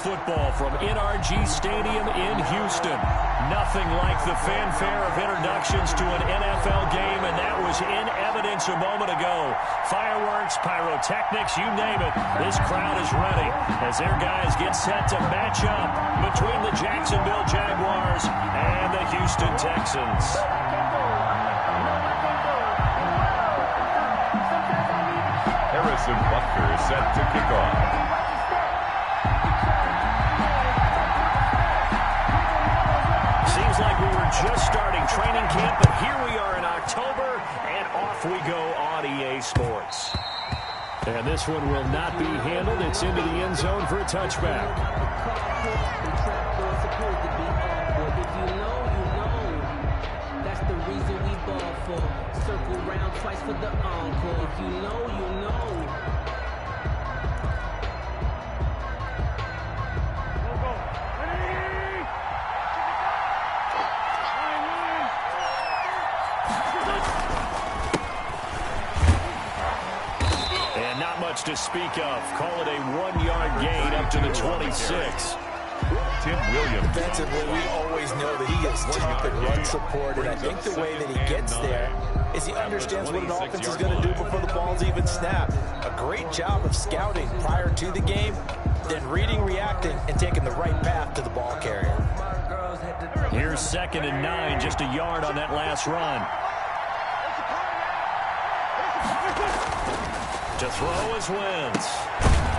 football from NRG Stadium in Houston. Nothing like the fanfare of introductions to an NFL game, and that was in evidence a moment ago. Fireworks, pyrotechnics, you name it. This crowd is ready as their guys get set to match up between the Jacksonville Jaguars and the Houston Texans. Harrison Butker is set to kick off. Seems like we were just starting training camp, but here we are in October, and off we go on EA Sports. And this one will not be handled. It's into the end zone for a touchback. That's the reason we ball for. Circle round twice for the encore. If you know, you know. And not much to speak of. Call it a 1-yard gain up to the 26. Tim Williams. Defensively, we always know that he is tough and run support, and I think the way that he gets there is he understands what an offense is going to do before the ball's even snapped. A great job of scouting prior to the game, then reading, reacting, and taking the right path to the ball carrier. Here's 2nd and 9, just a yard on that last run. To throw is Wentz.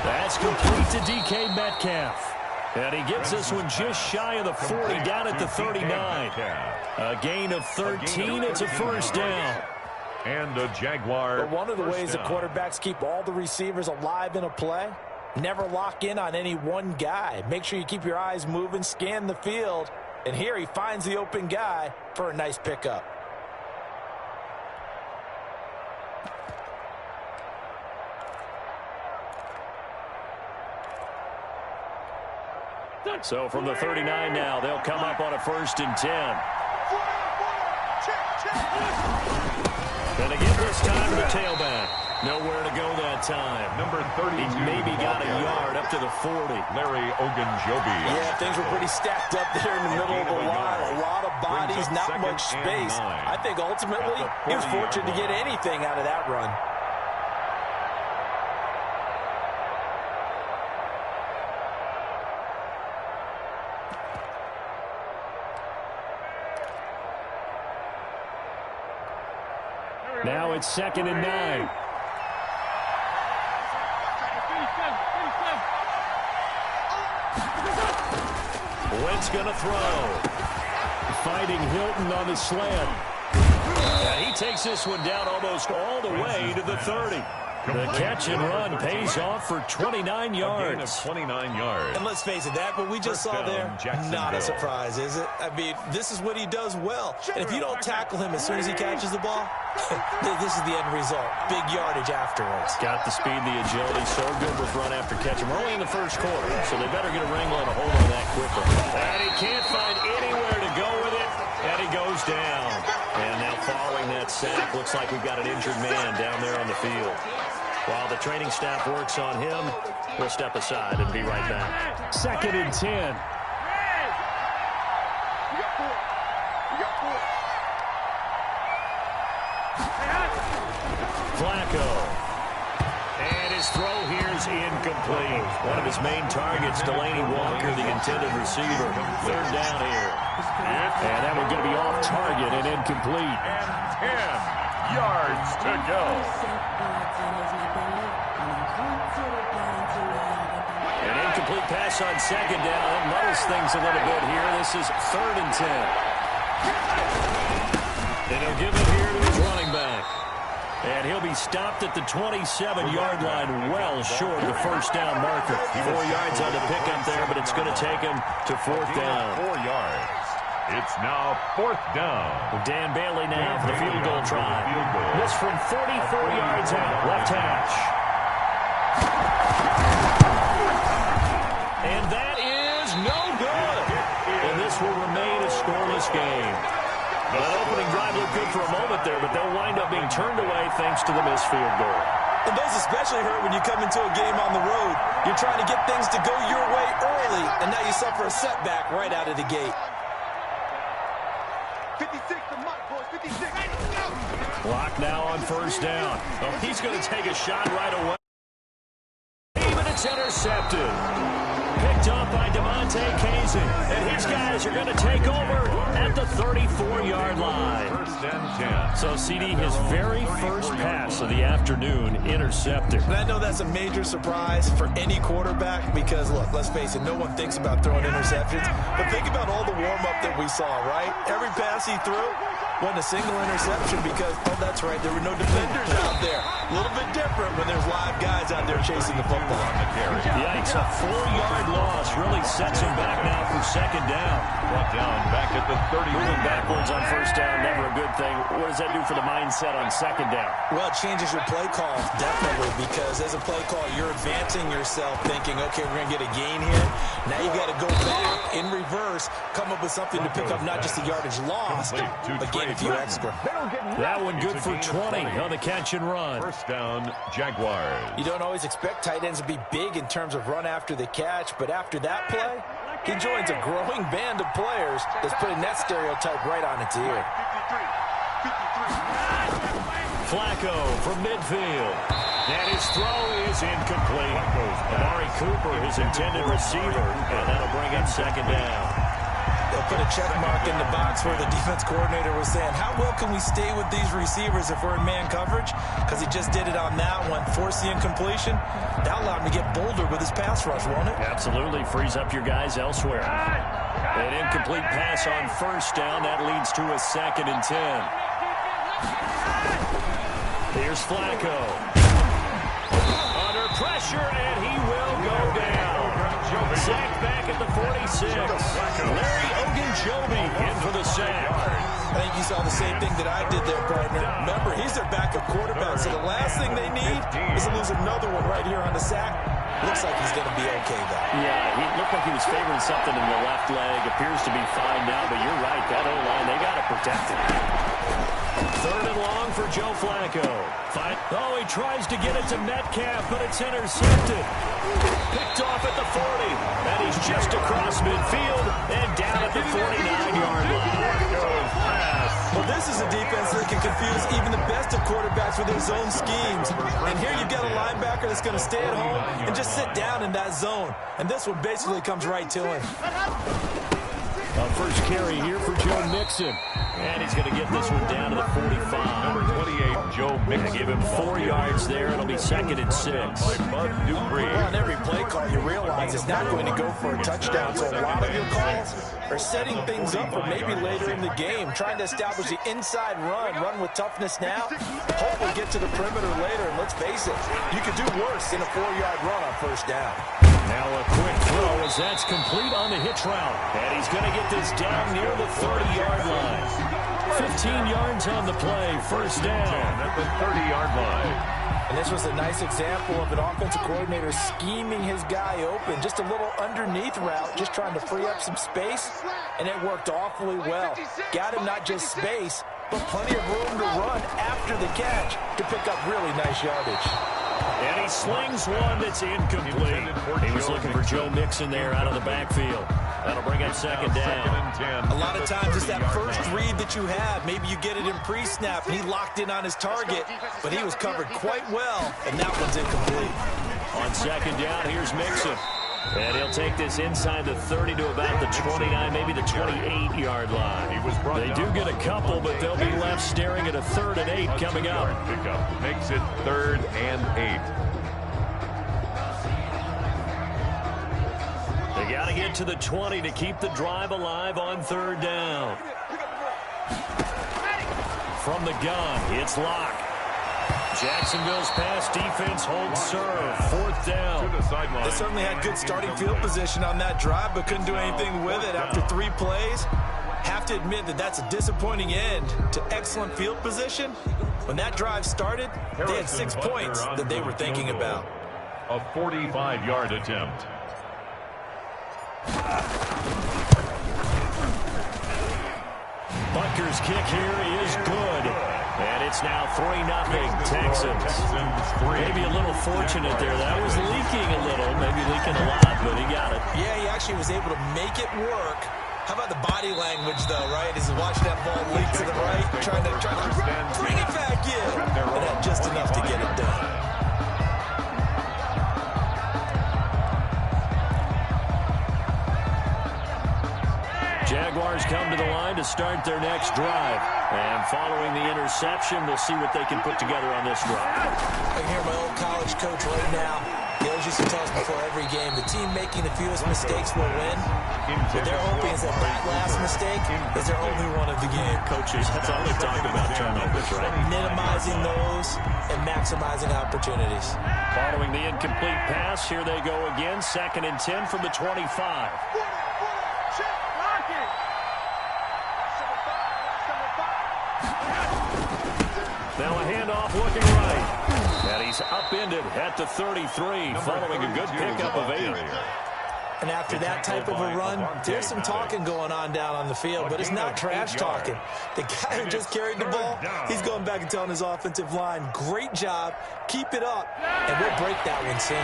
That's complete to DK Metcalf. And he gets this one just shy of the 40, down at the 39. A gain of 13. It's a first down. And a Jaguar. But one of the ways the quarterbacks keep all the receivers alive in a play, never lock in on any one guy. Make sure you keep your eyes moving, scan the field. And here he finds the open guy for a nice pickup. So from the 39 now, they'll come up on a 1st and 10. And again this time to the tailback. Nowhere to go that time. Number 32. He maybe got a yard up to the 40. Larry Ogunjobi. Yeah, things were pretty stacked up there in the middle of the line. A lot of bodies, not much space. I think ultimately he was fortunate to get anything out of that run. Now it's 2nd and 9. Wentz going to throw. Fighting Hilton on the slant. And he takes this one down almost all the way to the 30. The catch and run pays off for 29 yards. 29 yards. And let's face it, that what we just saw there, not a surprise, is it? I mean, this is what he does well. And if you don't tackle him as soon as he catches the ball, this is the end result. Big yardage afterwards. Got the speed, the agility, so good with run after catch. We're only in the first quarter, so they better get a wrangle and a hold on that quickly. And he can't find anywhere to go with it, and he goes down. And now following that sack, looks like we've got an injured man down there on the field. While the training staff works on him, we'll step aside and be right back. 2nd and 10. Flacco. And his throw here is incomplete. One of his main targets, Delaney Walker, the intended receiver. 3rd down here. And that one going to be off target and incomplete. And 10 yards to go. An incomplete pass on 2nd down. That muddles things a little bit here. This is 3rd and 10. And he'll give it here to his running back. And he'll be stopped at the 27-yard line, well short of the first down marker. 4 yards on the pickup there, but it's going to take him to 4th down. 4 yards. It's now 4th down. Dan Bailey now for the field goal try. This from 44 yards out, left hash. And that is no good. And this will remain a scoreless game. That opening drive looked good for a moment there, but they'll wind up being turned away thanks to the missed field goal. And those especially hurt when you come into a game on the road. You're trying to get things to go your way early, suffer a setback right out of the gate. 56, the mic, boys, 56. Clock now on first down. Oh, he's going to take a shot right away. Even it's intercepted. Picked up by DeMonte Kazin. And his guys are going to take over at the 34-yard line. First and 10. So, CD, his very first pass of the afternoon intercepted. And I know that's a major surprise for any quarterback because, look, let's face it, no one thinks about throwing interceptions. But think about all the warm-up that we saw, right? Every pass he threw wasn't a single interception because, oh, that's right, there were no defenders out there. A little bit different when there's live guys out there chasing the football. On the carry. Yikes, a 4-yard loss really sets him back now for second down. Brought down back at the 30. Moving backwards on first down, never a good thing. What does that do for the mindset on second down? Well, it changes your play call, definitely, because as a play call, you're advancing yourself thinking, okay, we're going to get a gain here. Now you got to go back in reverse, come up with something to pick up not just the yardage lost, but gain a few extra. That one good for 20 on the catch and run. First down, Jaguars. You don't always expect tight ends to be big in terms of run after the catch, but after that play, he joins a growing band of players that's putting that stereotype right on its ear. 53. Flacco from midfield. And his throw is incomplete. Amari Cooper, his intended receiver, and that'll bring up second down. They'll put a check mark in the box where the defense coordinator was saying, how well can we stay with these receivers if we're in man coverage? Because he just did it on that one, forced the incompletion. That allowed him to get bolder with his pass rush, won't it? Absolutely. Frees up your guys elsewhere. An incomplete pass on first down. That leads to a 2nd and 10. Here's Flacco. Under pressure, and he will go down. Sacked back at the 46. Larry Ogunjobi in for the sack. I think you saw the same thing that I did there, partner. Remember, he's their backup quarterback, so the last thing they need is to lose another one right here on the sack. Looks like he's going to be okay, though. Yeah, he looked like he was favoring something in the left leg. Appears to be fine now, but you're right. That O-line, they got to protect it. 3rd and long for Joe Flacco. Oh, he tries to get it to Metcalf, but it's intercepted. Picked off at the 40, and he's just across midfield and down at the 49-yard line. Well, this is a defense that can confuse even the best of quarterbacks with their zone schemes. And here you've got a linebacker that's going to stay at home and just sit down in that zone. And this one basically comes right to him. First carry here for Joe Mixon. And he's going to get this one down to the 45. Number 28, Joe Mixon. Give him 4 yards there. It'll be 2nd and 6. Bud Dupree. Well, on every play call, you realize it's not going to go for a touchdown. So a lot of your calls are setting things up for maybe later in the game, trying to establish the inside run with toughness now, hopefully get to the perimeter later. And let's face it, you could do worse than a 4-yard run on first down. Now a quick throw as that's complete on the hitch route. And he's going to get this down near the 30-yard line. 15 yards on the play, first down. At the 30-yard line. And this was a nice example of an offensive coordinator scheming his guy open. Just a little underneath route, just trying to free up some space. And it worked awfully well. Got him not just space, but plenty of room to run after the catch to pick up really nice yardage. And he slings one that's incomplete. He was looking for Joe Mixon there out of the backfield. That'll bring up second down. A lot of times it's that first read that you have. Maybe you get it in pre-snap, and he locked in on his target, but he was covered quite well, and that one's incomplete. On second down, here's Mixon. And he'll take this inside the 30 to about the 29, maybe the 28-yard line. They do get a couple, but they'll be left staring at a 3rd and 8 coming up. Pickup makes it 3rd and 8. They got to get to the 20 to keep the drive alive on 3rd down. From the gun, it's Locke. Jacksonville's pass defense holds serve. 4th down. To the sideline. They certainly had good starting field position on that drive, but couldn't do anything with it after 3 plays. Have to admit that that's a disappointing end to excellent field position. When that drive started, they had 6 points that they were thinking about. A 45-yard attempt. Butker's kick here is good. And it's now 3-0 Texans. Maybe a little fortunate there. That was leaking a little, maybe leaking a lot, but he got it. Yeah, he actually was able to make it work. How about the body language, though, right? As he watched that ball leak to the right, trying to bring it back in. And had just enough to get it done. Jaguars come to the line to start their next drive. And following the interception, we'll see what they can put together on this drive. I can hear my old college coach right now. He always used to tell us before every game, the team making the fewest mistakes will win. What they're hoping is that last mistake is their only one of the game. Coaches, that's all they talk about, turnovers, right? Minimizing those and maximizing opportunities. Following the incomplete pass, here they go again. 2nd and 10 from the 25. Now a handoff looking right. And he's upended at the 33 following a good pickup of 8. And after that type of a run, there's some talking going on down on the field, but it's not trash talking. The guy who just carried the ball, he's going back and telling his offensive line, great job, keep it up, and we'll break that one soon.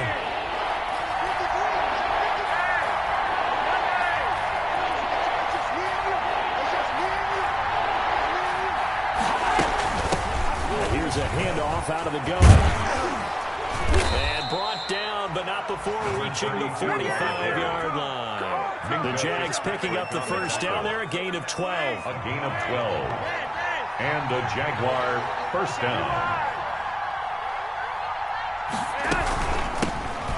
Here's a handoff out of the gun. And brought down, but not before reaching the 45-yard line. The Jags picking up the first down there, a gain of 12. A gain of 12. And a Jaguar first down.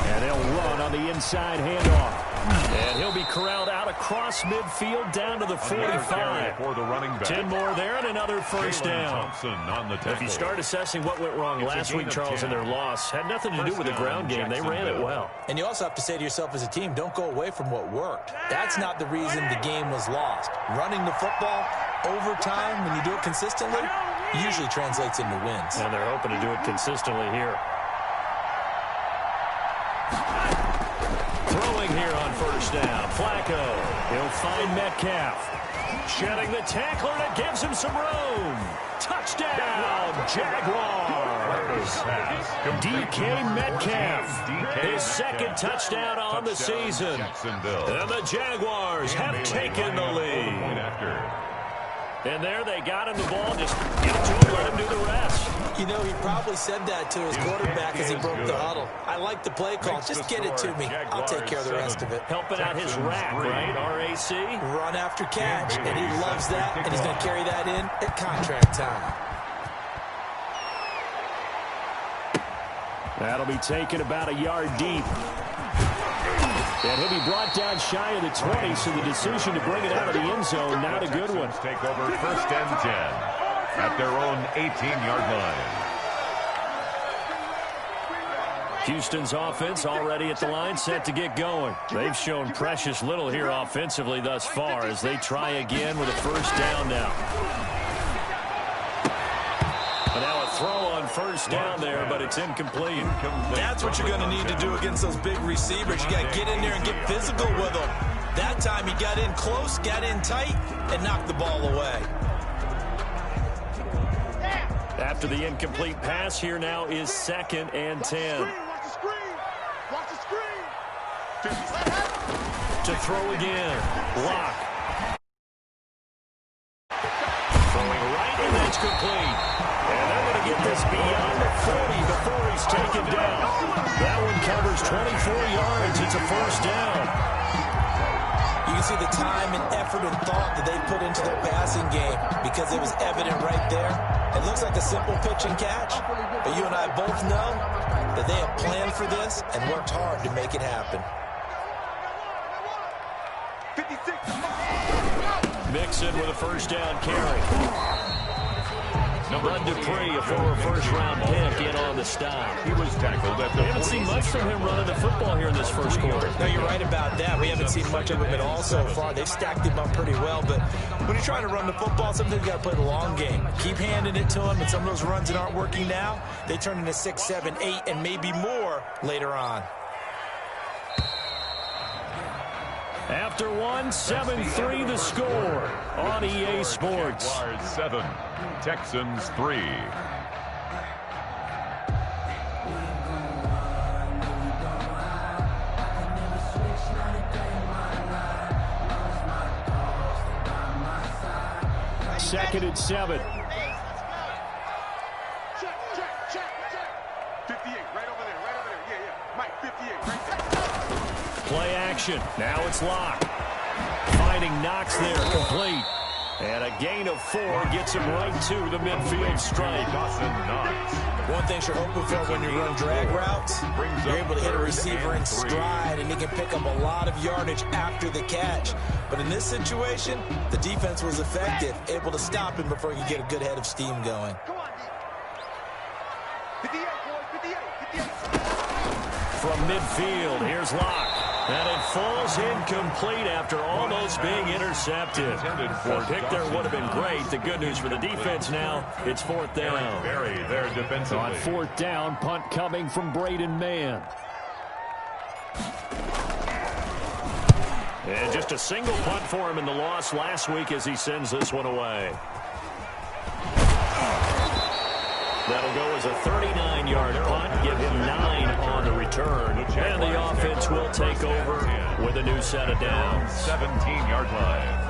And they'll run on the inside handoff. And he'll be corralled out across midfield down to the 45. For the running back. 10 more there and another first down. On the if you start assessing what went wrong last week, Charles, in their loss, had nothing to do with the ground game. They ran it well. And you also have to say to yourself as a team, don't go away from what worked. That's not the reason the game was lost. Running the football over time, when you do it consistently, usually translates into wins. And they're hoping to do it consistently here. Throwing here on first down. Flacco. He'll find Metcalf. Shedding the tackler that gives him some room. Touchdown, Jaguars. DK Metcalf. His second touchdown on the season. And the Jaguars have taken the lead. And there they got him the ball. Just give it to him, let him do the rest. You know, he probably said that to his quarterback as he broke the huddle. I like the play call. Just get it to me. I'll take care of the rest of it. Helping out his rack, right? RAC. Run after catch, and he loves that, and he's going to carry that in at contract time. That'll be taken about a yard deep. And he'll be brought down shy of the 20, so the decision to bring it out of the end zone, not a good one. Take over first and 10 at their own 18-yard line. Houston's offense already at the line, set to get going. They've shown precious little here offensively thus far as they try again with a first down now. And now a throw on first down there, but it's incomplete. That's what you're going to need to do against those big receivers. You got to get in there and get physical with them. That time he got in close, got in tight, and knocked the ball away. After the incomplete pass, here now is 2nd and 10. Watch the screen. Watch the screen. To throw again. Lock. Throwing right, and that's complete. And they're going to get this beyond the 40 before he's taken down. That one covers 24 yards. It's a first down. You can see the time and effort and thought that they put into their passing game because it was evident right there. It looks like a simple pitch and catch, but you and I both know that they have planned for this and worked hard to make it happen. 56. Mixon with a first down carry. Bud Dupree, a former first-round pick, in on the stop. He was tackled at the. We haven't seen much from him running the football here in this first quarter. No, you're right about that. We haven't seen much of him at all so far. They've stacked him up pretty well, but when you're trying to run the football, sometimes you got to play the long game. Keep handing it to him, and some of those runs that aren't working now, they turn into 6, 7, 8, and maybe more later on. After one, 7-3 the score on EA Sports. Jaguars 7, Texans 3. Second and 7. Check. 58, right over there. Yeah. Mike, 58, right there. Play action. Now it's Locke. Finding Knox there, complete. And a gain of 4 gets him right to the midfield stripe. One thing you're hoping for when you run drag routes, you're able to hit a receiver in stride, and he can pick up a lot of yardage after the catch. But in this situation, the defense was effective, able to stop him before he could get a good head of steam going. Come on, D. 58, boy, 58. From midfield, here's Locke. And it falls incomplete after almost being intercepted. The pick there would have been great. The good news for the defense now, it's 4th down. There defensively. On 4th down, punt coming from Braden Mann. And just a single punt for him in the loss last week as he sends this one away. That'll go as a 39-yard punt, give him 9 on the return. And the offense will take over with a new set of downs. 17-yard line.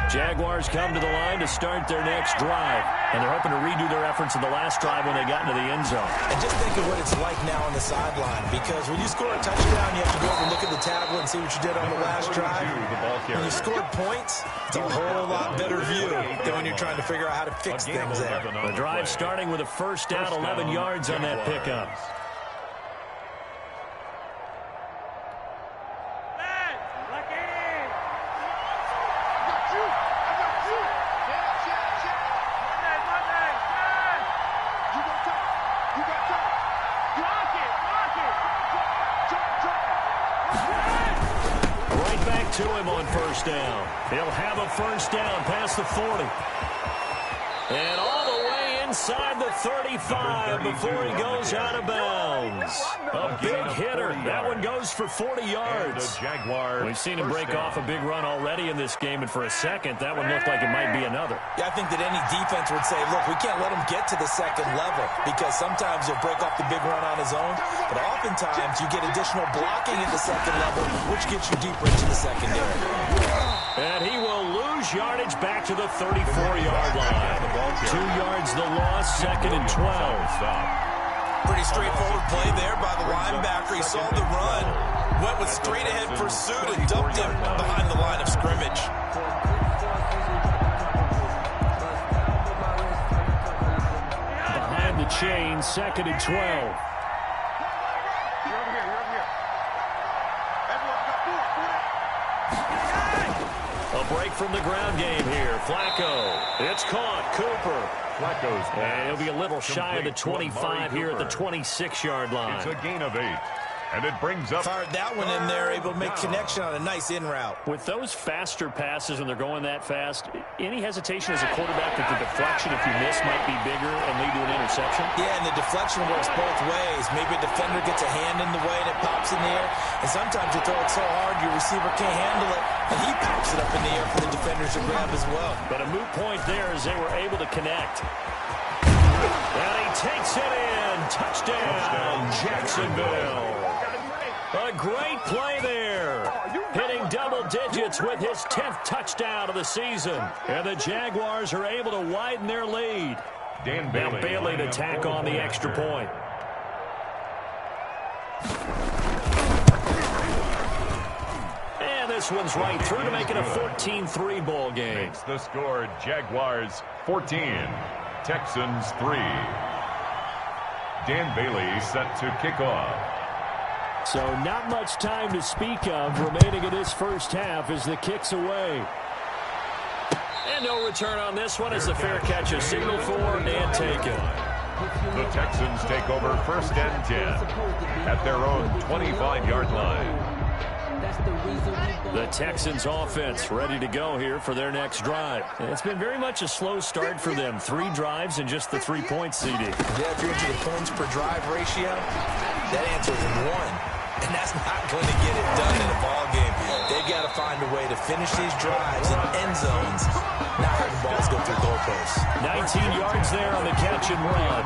Jaguars come to the line to start their next drive. And they're hoping to redo their efforts in the last drive when they got into the end zone. And just think of what it's like now on the sideline, because when you score a touchdown, you have to go over and look at the tablet and see what you did on the last drive. When you scored points, it's a whole lot better view than when you're trying to figure out how to fix things there. The drive starting with a first down, 11 yards on that pickup. To him on first down. He'll have a first down past the 40. And all the way inside the 35 before he goes out of bounds. A big hitter. That one goes for 40 yards. We've seen him break off a big run already in this game, and for a second, that one looked like it might be another. Yeah, I think that any defense would say, look, we can't let him get to the second level, because sometimes he'll break off the big run on his own, but oftentimes you get additional blocking at the second level, which gets you deeper into the secondary. And he will lose yardage back to the 34-yard line. 2 yards the loss, 2nd and 12. Pretty straightforward play there by the linebacker. He saw the run, went with straight-ahead pursuit, and dumped him behind the line of scrimmage. Behind the chain, 2nd and 12. A break from the ground game here. Flacco. It's caught. Cooper. And he'll be a little shy of the 25 here at the 26-yard line. It's a gain of 8. And it brings up... Fired that one in there, able to make connection on a nice in route. With those faster passes when they're going that fast, any hesitation as a quarterback that the deflection, if you miss, might be bigger and lead to an interception? Yeah, and the deflection works both ways. Maybe a defender gets a hand in the way and it pops in the air. And sometimes you throw it so hard your receiver can't handle it, and he pops it up in the air for the defenders to grab as well. But a moot point there as they were able to connect. And he takes it in. Touchdown, Jacksonville. A great play there. Hitting double digits with his 10th touchdown of the season. And the Jaguars are able to widen their lead. Now Bailey to tack on the extra point. And this one's right through to make it a 14-3 ball game. Makes the score Jaguars 14, Texans 3. Dan Bailey set to kick off. So not much time to speak of remaining in this first half as the kick's away. And no return on this one as the fair catch is signaled for and taken. The Texans take over 1st and 10 at their own 25-yard line. That's the reason we ball. The Texans offense ready to go here for their next drive. And it's been very much a slow start for them. 3 drives and just the 3 points, CD. Yeah, if you're into the points per drive ratio, that answer is 1. And that's not going to get it done in a ball game. They've got to find a way to finish these drives in end zones, not having balls go through goalposts. 19 yards there on the catch and run.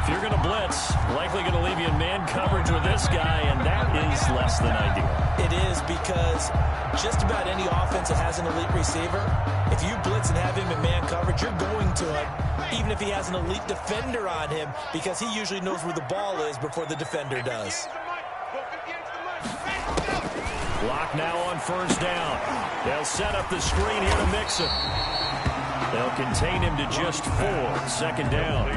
If you're going to blitz, likely going to leave you in man coverage with this guy, and that is less than ideal. It is, because just about any offense that has an elite receiver, if you blitz and have him in man coverage, you're going to him, even if he has an elite defender on him, because he usually knows where the ball is before the defender does. Lock now on first down. They'll set up the screen here to Mixon. They'll contain him to just 4. Second down.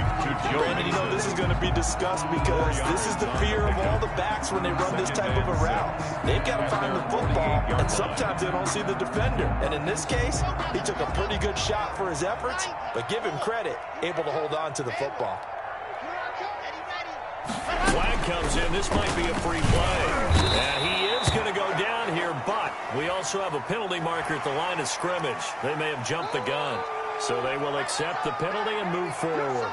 Brandon, you know this is going to be discussed because this is the fear of all the backs when they run this type of a route. They've got to find the football, and sometimes they don't see the defender. And in this case, he took a pretty good shot for his efforts, but give him credit, able to hold on to the football. Flag comes in. This might be a free play. And he is going to go down here, but we also have a penalty marker at the line of scrimmage. They may have jumped the gun. So they will accept the penalty and move forward.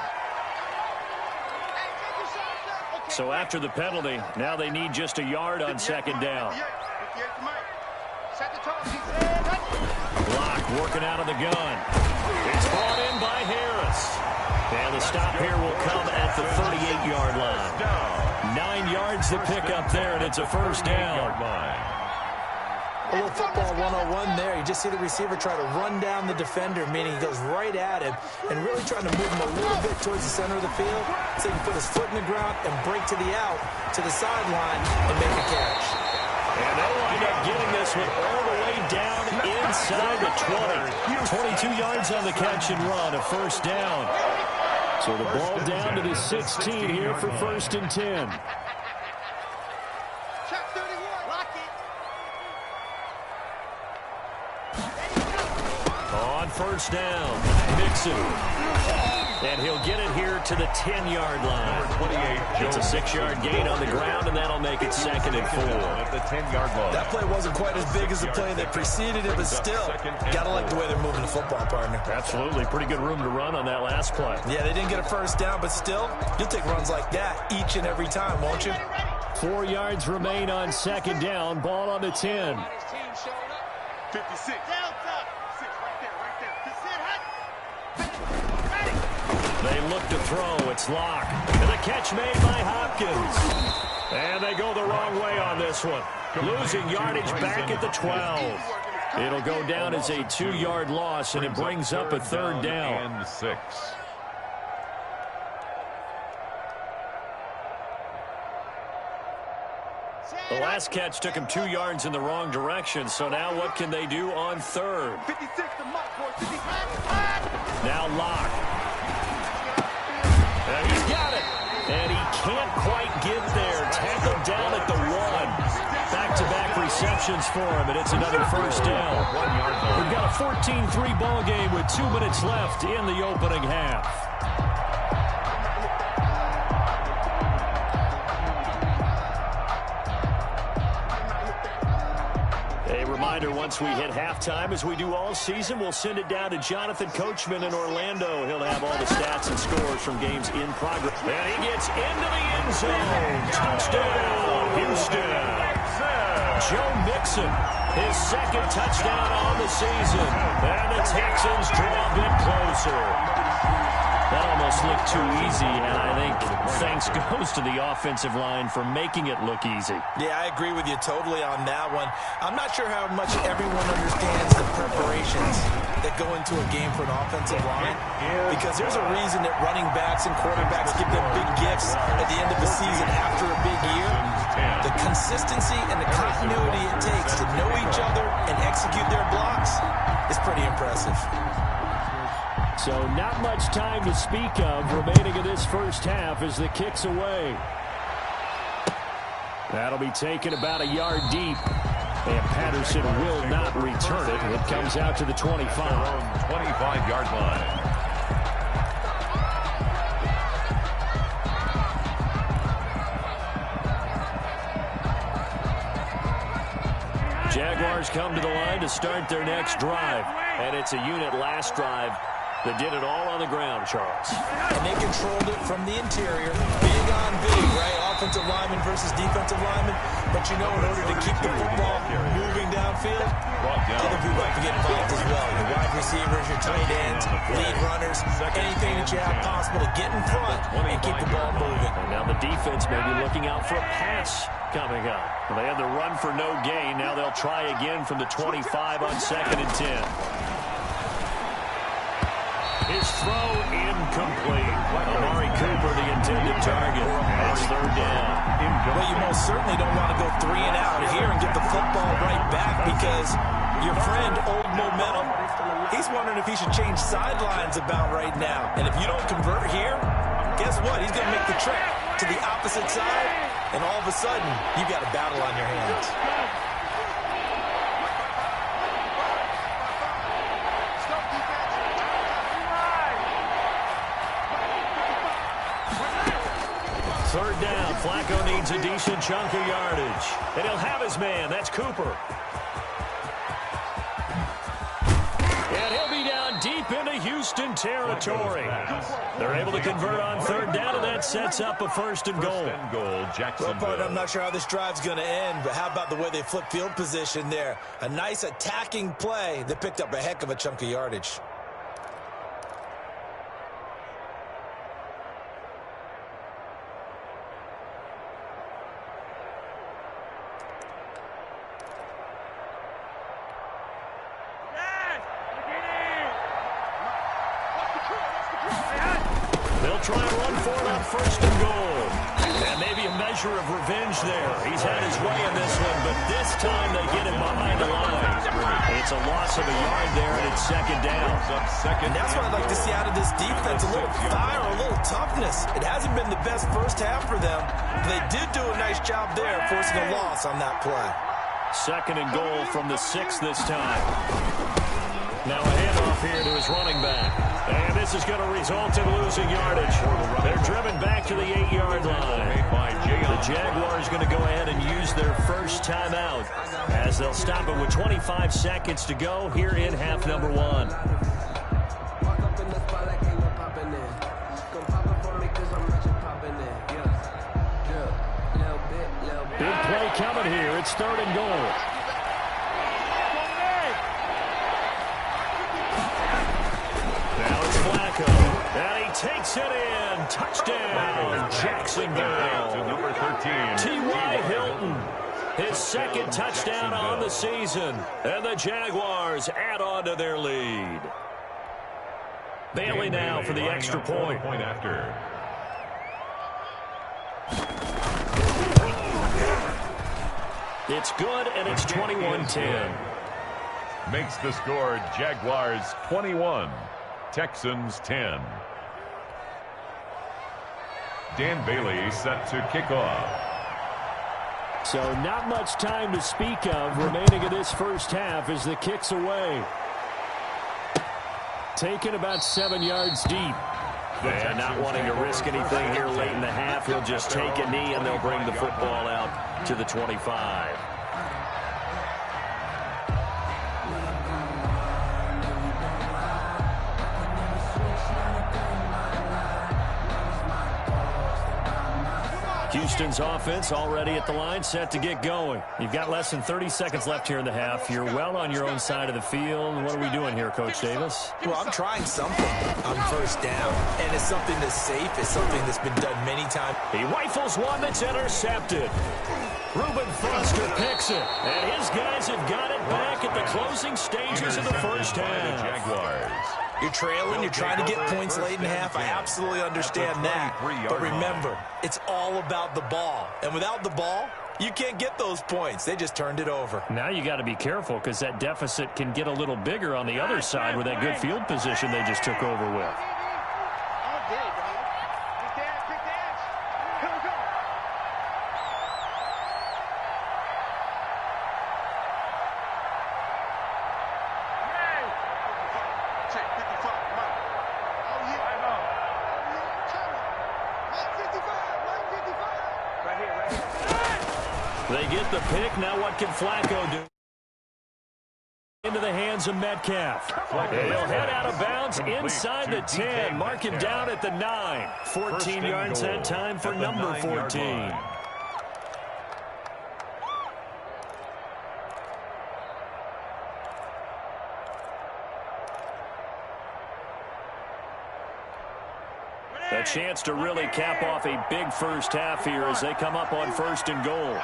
So after the penalty, now they need just a yard on second down. Block working out of the gun. It's brought in by Harris. And the stop here will come at the 38-yard line. 9 yards to pick up there, and it's a first down. A little football 101 there. You just see the receiver try to run down the defender, meaning he goes right at him and really trying to move him a little bit towards the center of the field so he can put his foot in the ground and break to the out, to the sideline, and make a catch. And they'll wind up getting this one all the way down inside the 20. 22 yards on the catch and run, a first down. So the ball down to the 16 here for first and 10. On first down, Mixon. And he'll get it here to the 10-yard line. It's a 6-yard gain on the ground, and that'll make it second and 4. At the 10-yard line. That play wasn't quite as big as the play that preceded it, but still, got to like the way they're moving the football, partner. Absolutely. Pretty good room to run on that last play. Yeah, they didn't get a first down, but still, you'll take runs like that each and every time, won't you? 4 yards remain on second down. Ball on the 10. 56. They look to throw. It's Locke. And the catch made by Hopkins. And they go the wrong way on this one. Losing yardage back at the 12. It'll go down as a 2-yard loss, and it brings up a third down. And 6. The last catch took him 2 yards in the wrong direction, so now what can they do on third? 56 to Mark. Now Locke. And he's got it. And he can't quite get there. Tackled down at the 1. Back-to-back receptions for him, and it's another first down. We've got a 14-3 ball game with 2 minutes left in the opening half. A reminder, once we hit halftime, as we do all season, we'll send it down to Jonathan Coachman in Orlando. He'll have all the stats and scores from games in progress. And he gets into the end zone. Touchdown, Houston. Joe Mixon, his second touchdown on the season. And the Texans draw a bit closer. That almost looked too easy, and I think thanks goes to the offensive line for making it look easy. Yeah, I agree with you totally on that one. I'm not sure how much everyone understands the preparations that go into a game for an offensive line, because there's a reason that running backs and quarterbacks give them big gifts at the end of the season after a big year. The consistency and the continuity it takes to know each other and execute their blocks is pretty impressive. So not much time to speak of remaining in this first half as the kick's away. That'll be taken about a yard deep. And Patterson will not return it. It comes out to the 25. 25-yard line. Jaguars come to the line to start their next drive. And it's a unit last drive that did it all on the ground, Charles. And they controlled it from the interior. Big on big, right? Offensive lineman versus defensive lineman. But you know, in order to keep the football moving downfield, other people have to get involved as well. Your wide receivers, your tight ends, lead runners, anything that you have possible to get in front and keep the ball moving. And now the defense may be looking out for a pass coming up. They had the run for no gain. Now they'll try again from the 25 on 2nd and 10. His throw incomplete. Amari Cooper, the intended target. That's 3rd down. Well, you most certainly don't want to go 3 and out here and get the football right back, because your friend, Old Momentum, he's wondering if he should change sidelines about right now. And if you don't convert here, guess what? He's going to make the trip to the opposite side, and all of a sudden, you've got a battle on your hands. Third down. Flacco needs a decent chunk of yardage. And he'll have his man. That's Cooper. And he'll be down deep into Houston territory. They're able to convert on 3rd down, and that sets up a 1st and goal. Well, partner, I'm not sure how this drive's going to end, but how about the way they flip field position there? A nice attacking play that picked up a heck of a chunk of yardage. They'll try and run for it on 1st and goal. And maybe a measure of revenge there. He's had his way in this one, but this time they get him behind the line. It's a loss of a yard there, and it's 2nd down. And that's what I'd like to see out of this defense, a little fire, a little toughness. It hasn't been the best first half for them, but they did do a nice job there, forcing a loss on that play. 2nd and goal from the 6 this time. Now a handoff here to his running back. And this is going to result in losing yardage. They're driven back to the 8-yard line. The Jaguars going to go ahead and use their first timeout, as they'll stop it with 25 seconds to go here in half number 1. Big play coming here. It's 3rd and goal. And he takes it in. Touchdown, Jacksonville. Number 13. T.Y. Hilton. His 2nd touchdown on the season. And the Jaguars add on to their lead. Bailey now for the extra point. After. It's good, and it's 21-10. Makes the score Jaguars 21. Texans 10. Dan Bailey set to kick off. So not much time to speak of remaining in this first half as the kick's away. Taken about 7 yards deep. And not wanting to risk anything here late in the half, he'll just take a knee and they'll bring the football out to the 25. Houston's offense already at the line, set to get going. You've got less than 30 seconds left here in the half. You're well on your own side of the field. What are we doing here, Coach Davis? Well, I'm trying something on 1st down, and it's something that's safe. It's something that's been done many times. He rifles one that's intercepted. Reuben Foster picks it, and his guys have got it back at the closing stages of the first half. Jaguars. You're trailing, you're trying to get points late in half. I absolutely understand that. But remember, it's all about the ball. And without the ball, you can't get those points. They just turned it over. Now you got to be careful, because that deficit can get a little bigger on the other side with that good field position they just took over with. They get the pick. Now what can Flacco do? into the hands of Metcalf. He'll head out of bounds inside the 10. Mark him down at the 9. 14 yards that time for number 14. A chance to really cap off a big first half here as they come up on 1st and goal.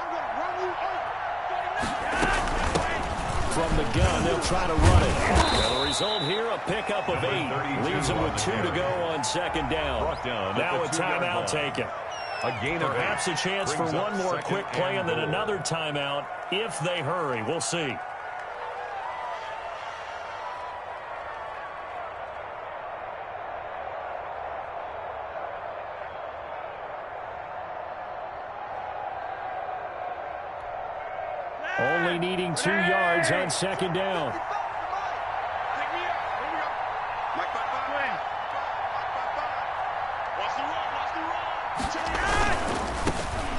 From the gun, they'll try to run it. And the result here, a pickup of 8. Leaves them with 2 to go on 2nd down. Now a timeout taken. Perhaps a chance for one more quick play and then another timeout if they hurry. We'll see. Only needing 2 yards on 2nd down.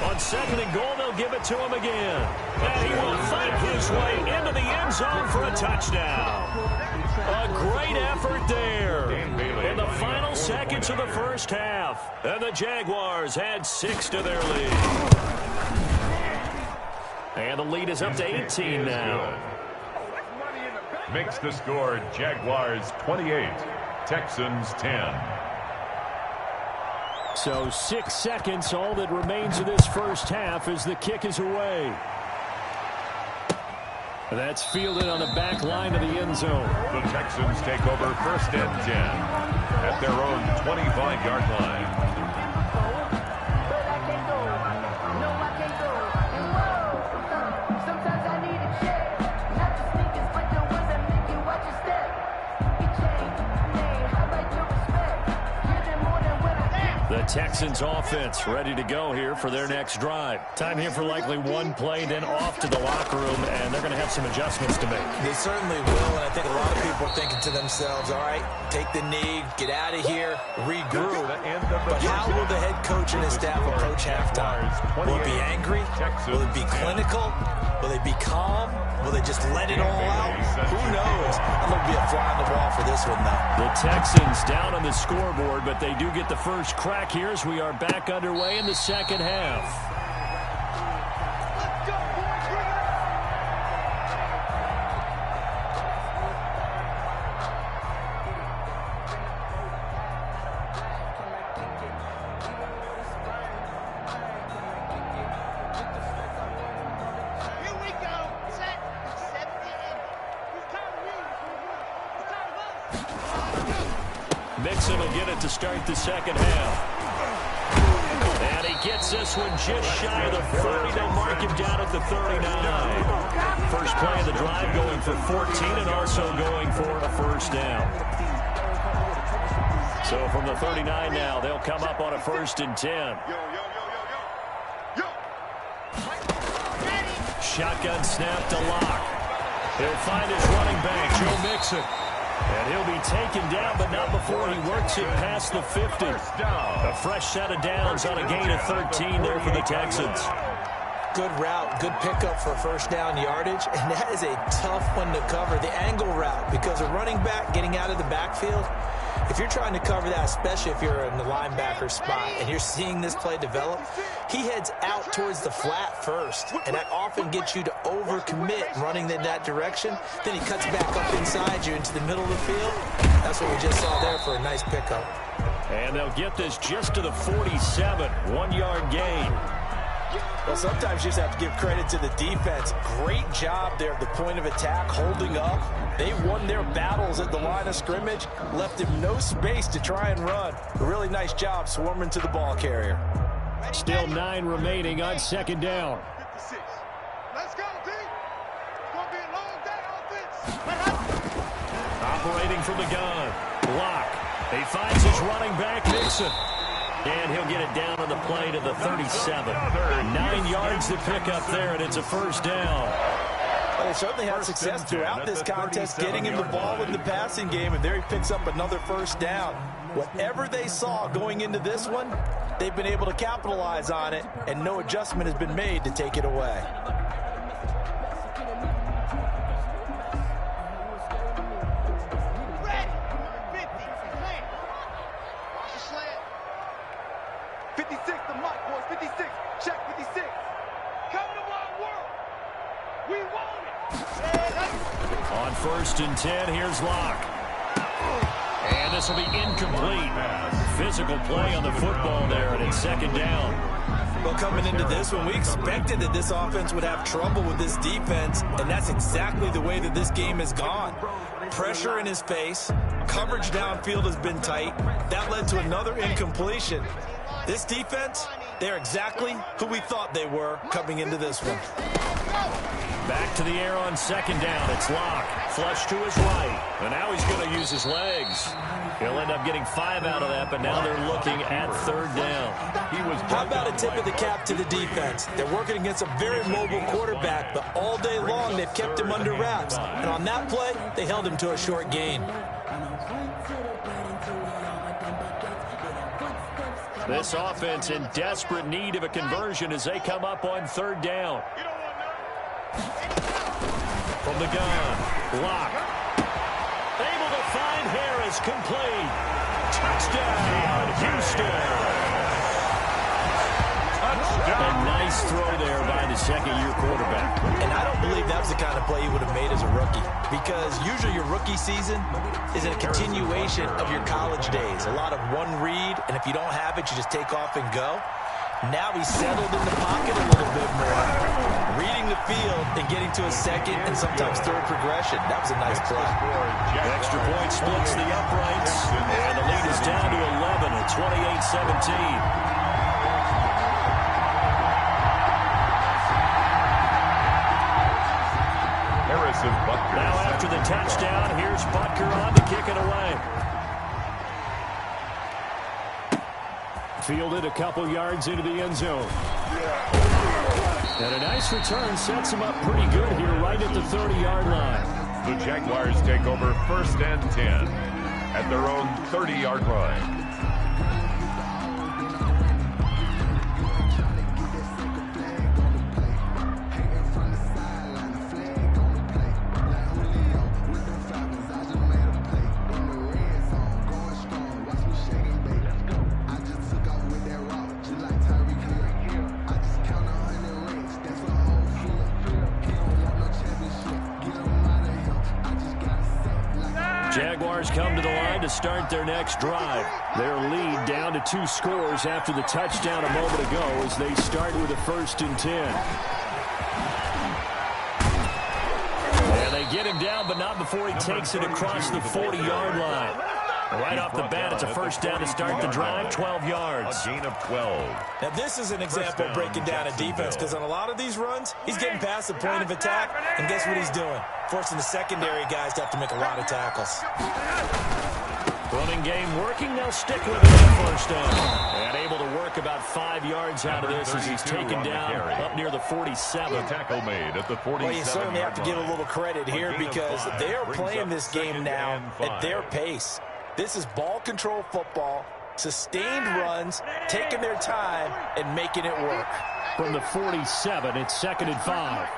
On 2nd and goal, they'll give it to him again. And he will fight his way into the end zone for a touchdown. A great effort there. In the final seconds of the first half. And the Jaguars add 6 to their lead. And the lead is up to 18 now. Makes the score Jaguars 28, Texans 10. So 6 seconds, all that remains of this first half as the kick is away. That's fielded on the back line of the end zone. The Texans take over 1st and 10 at their own 25-yard line. The Texans offense ready to go here for their next drive. Time here for likely one play, then off to the locker room, and they're going to have some adjustments to make. They certainly will, and I think a lot of people are thinking to themselves, all right, take the knee, get out of here, regroup. But how will the head coach and his staff approach halftime? Will it be angry? Will it be clinical? Will they be calm? Will they just let it all out? Who knows? I'm going to be a fly on the wall for this one, though. The Texans down on the scoreboard, but they do get the first crack here as we are back underway in the second half. Mixon will get it to start the second half. And he gets this one just shy of the 30. They'll mark him down at the 39. First play of the drive going for 14 and also going for a first down. So from the 39 now, they'll come up on a 1st and 10. Shotgun snap to Locke. He'll find his running back, Joe Mixon. And he'll be taken down, but not before he works it past the 50. A fresh set of downs on a gain of 13 there for the Texans. Good route, good pickup for first down yardage, and that is a tough one to cover, the angle route, because a running back getting out of the backfield, if you're trying to cover that, especially if you're in the linebacker spot and you're seeing this play develop, he heads out towards the flat first, and that often gets you to overcommit running in that direction. Then he cuts back up inside you into the middle of the field. That's what we just saw there for a nice pickup. And they'll get this just to the 47, 1-yard gain. Well, sometimes you just have to give credit to the defense. Great job there at the point of attack, holding up. They won their battles at the line of scrimmage, left him no space to try and run. A really nice job swarming to the ball carrier. Still 9 remaining on 2nd down. Let's go, D. It's going to be a long day offense. Operating from the gun. Locke. He finds his running back, Mixon. And he'll get it down on the play to the 37. 9 yards to pick up there, and it's a first down. Well, they certainly had success throughout this contest, getting him the ball in the passing game, and there he picks up another first down. Whatever they saw going into this one, they've been able to capitalize on it, and no adjustment has been made to take it away. first and 10. Here's Locke. And this will be incomplete. Physical play on the football there, and it's second down. Well, coming into this one, we expected that this offense would have trouble with this defense, and that's exactly the way that this game has gone. Pressure in his face. Coverage downfield has been tight. That led to another incompletion. This defense, they're exactly who we thought they were coming into this one. Back to the air on second down. It's Locke. Flush to his right. And now he's going to use his legs. He'll end up getting 5 out of that, but now they're looking at third down. How about a tip of the cap to the defense? They're working against a very mobile quarterback, but all day long they've kept him under wraps. And on that play, they held him to a short gain. This offense in desperate need of a conversion as they come up on third down. From the gun, Locke. Able to find Harris, complete. Touchdown, Houston. Touchdown. A nice throw there by the second-year quarterback. And I don't believe that was the kind of play he would have made as a rookie, because usually your rookie season is a continuation of your college days. A lot of one read, and if you don't have it, you just take off and go. Now he's settled in the pocket a little bit more, reading the field and getting to a second and sometimes third progression. That was a nice play. Extra point splits the uprights, and the lead is down to 11 at 28-17. Now after the touchdown, here's Butker on to kick it away. Fielded a couple yards into the end zone. And a nice return sets him up pretty good here right at the 30-yard line. The Jaguars take over first and 10 at their own 30-yard line. Jaguars come to the line to start their next drive. Their lead down to 2 scores after the touchdown a moment ago as they start with a first and 10. And they get him down, but not before he takes it across the 40-yard line. Right off the bat, it's a first down to start the drive, 12 yards. A gain of 12. Now, this is an example of breaking down a defense, because on a lot of these runs, he's getting past the point of attack, and guess what he's doing? Forcing the secondary guys to have to make a lot of tackles. Running game working, they'll stick with it on first down. And able to work about 5 yards out of this as he's taken down up near the 47. Tackle made at the 47. Well, you certainly have to give a little credit here because they are playing this game now at their pace. This is ball control football, sustained runs, taking their time, and making it work. From the 47, it's second and 5.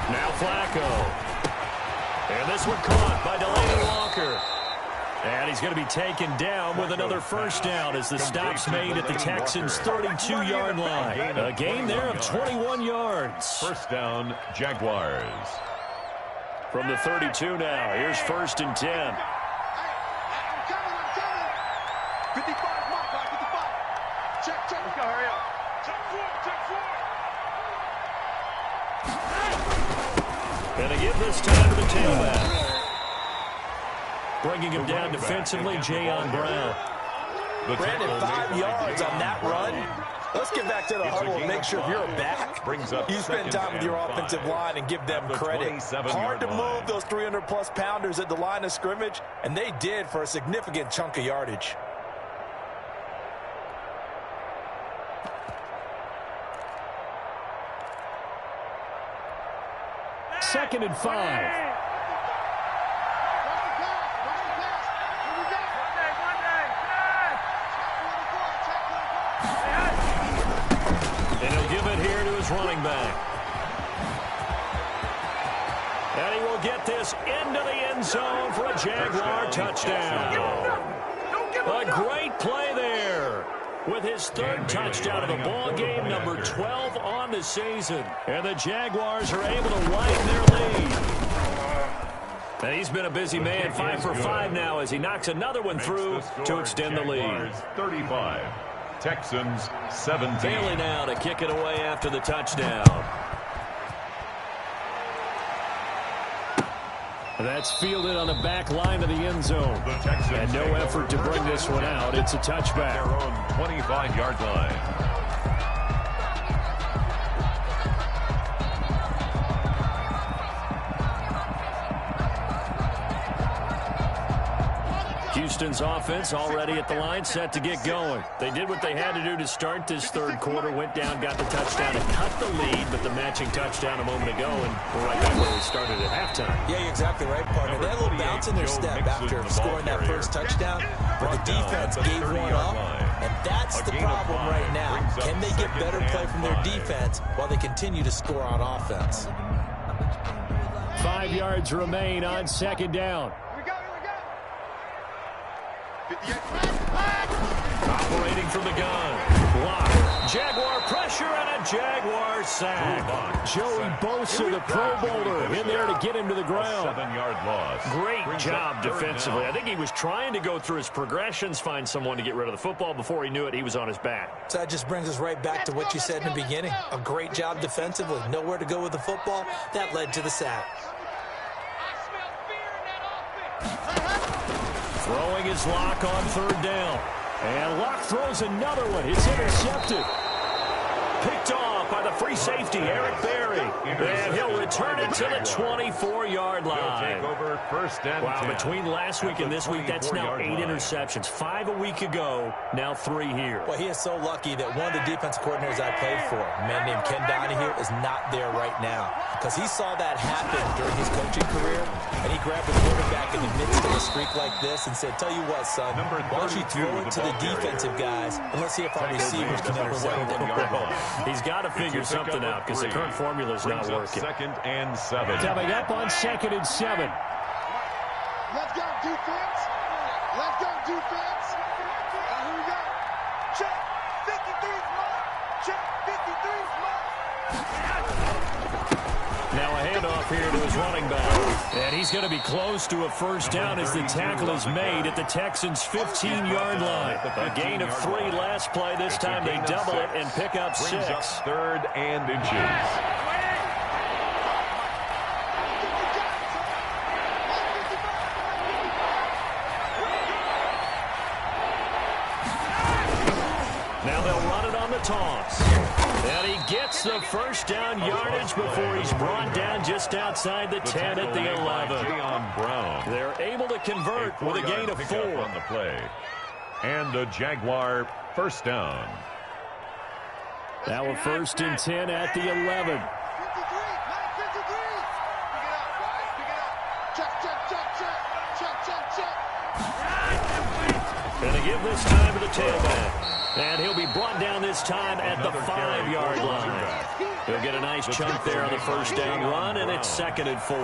Now Flacco. And this one caught by Delaney Walker. And he's going to be taken down with another first down as the stop's made at the Texans' 32-yard line. A gain there of 21 yards. First down, Jaguars. From the 32 now, here's first and 10. I'm coming. 55, Mike, 55. Check. Let's go, hurry up. Check forward. And they give this time to the tailback. Bringing him down defensively, Jayon Brown. Brandon, 5 yards on that run. Let's get back to the huddle and make sure if you're a back, you spend time with your offensive line and give them credit. Hard to move those 300-plus pounders at the line of scrimmage, and they did for a significant chunk of yardage. Second and 5. Running back. And he will get this into the end zone for a Jaguar touchdown. A great play there. with his third touchdown of the ball game, number 12 on the season. And the Jaguars are able to widen their lead. And he's been a busy man, 5 for 5 now as he knocks another one through to extend the lead. 35, Texans 17. Bailey now to kick it away after the touchdown. That's fielded on the back line of the end zone. And no effort to bring this one out. It's a touchback. Their own 25-yard line. Houston's offense already at the line, set to get going. They did what they had to do to start this third quarter, went down, got the touchdown, and cut the lead, but the matching touchdown a moment ago, and we're right back where we started at halftime. Yeah, you're exactly right, partner. They had a little bounce in their step after scoring that first touchdown, but the defense gave one up, and that's the problem right now. Can they get better play from their defense while they continue to score on offense? 5 yards remain on second down. Operating from the gun. Block. Jaguar pressure and a Jaguar sack. Joey Bosa, the Pro Bowler, in there to get him to the ground. 7-yard loss. Great job defensively. I think he was trying to go through his progressions, find someone to get rid of the football. Before he knew it, he was on his back. So that just brings us right back to what you said in the beginning. A great job defensively. Nowhere to go with the football. That led to the sack. Throwing his Lock on third down. And Lock throws another one. It's intercepted. Picked off by the free safety, Eric Berry. And he'll return it to the 24-yard line. Wow, between last week and this week, that's now 8 interceptions. 5 a week ago, now 3 here. Well, he is so lucky that one of the defense coordinators I played for, a man named Ken Donahue, is not there right now. Because he saw that happen during his coaching career, and he grabbed the quarterback in the midst of a streak like this and said, tell you what, son, why don't you throw it to the defensive guys, and let's see if our receivers can intercept it. He's got to figure something out because the current formula is not working. 2nd and 7. Coming up on 2nd and 7. Let's go, defense. Let's go, defense. Here we go. Check. 53's mark. Check. 53's mark. Now a handoff here to his running back. And he's going to be close to a first down as the tackle is made at the Texans' 15-yard line. A gain of 3 last play. This time they double it and pick up 6. 3rd and inches. Now they'll run it on the toss. And he gets the first down yardage before he's brought down just outside the 10 at the 11. They're able to convert with a gain of 4 on the play. And a Jaguar first down. Now a 1st and 10 at the 11. 53. Pick it up. Check. And they give this time to the tailback. And he'll be brought down this time at the 5-yard line. He'll get a nice chunk there on the first down run, and it's 2nd and 4.